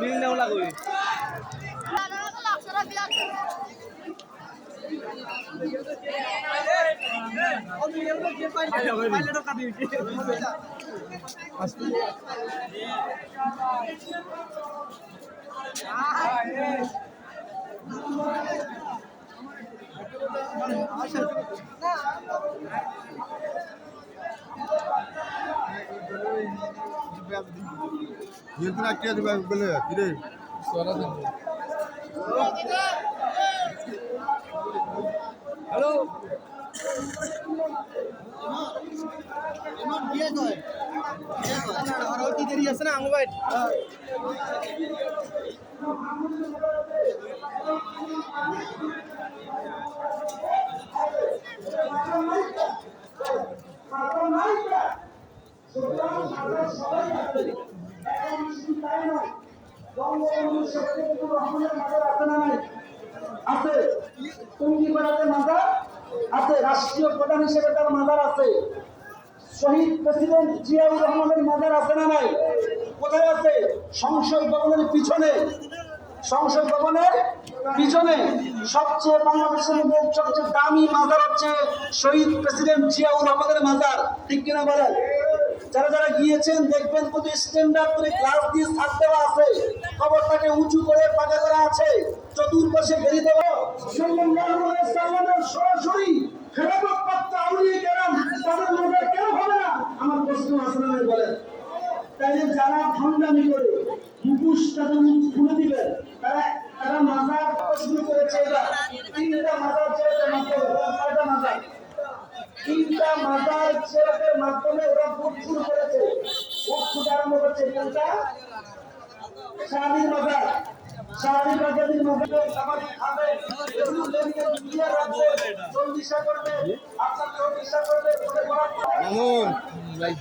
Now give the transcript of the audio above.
মিল নেও লাগবে হ্যালো দেরি আছে না আঙ্গুবাই আছে টুঙ্গিপাড়াতে মাজার আছে, রাষ্ট্রীয় প্রধান হিসেবে তার মাজার আছে, শহীদ প্রেসিডেন্ট জিয়াউর রহমানের মাজার আছে না নাই? কোথায় আছে? সংসদ ভবনের পিছনে। সংসদ ভবনের পিছনে সবচেয়ে বাংলাদেশের মধ্যে সবচেয়ে দামি মাজার হচ্ছে শহীদ প্রেসিডেন্ট জিয়াউর রহমানের মাজার, ঠিক কিনা বলেন? যারা যারা গিয়েছেন দেখবেন কত স্ট্যান্ডার্ড করে গ্লাস দিয়ে ছাদ দেওয়া আছে, কবরটাকে উঁচু করে পাকা করা আছে, চতুর্পাশে বেরিয়ে দেওয়া সরাসরি খেলাফত প্রাপ্ত আউলিয়া কেরাম তাদের মাজার কেন হবে না? আমার প্রশ্ন আসলে বলেন। তাইলে যারা ভণ্ডামি করে মুখোশ তাদের মুখ খুলে দিবেন, তারা মাজার শুরু করেছে। এরা তিনটা মাজার ছেড়ে মাজার তিনটা মাজার ছেড়ে মাধ্যমে ওরা ভোট শুরু করেছে। ভোট শুরু আরম্ভ করছে কোনটা? শাহীর মাজার। শাহীর মাজারের মধ্যে সবাই খাবে, এগুলো লেগে মিডিয়া রাখবে, চল্লিশা করবে, আপনার চল্লিশা করবে বলে বলা মামুন ভাই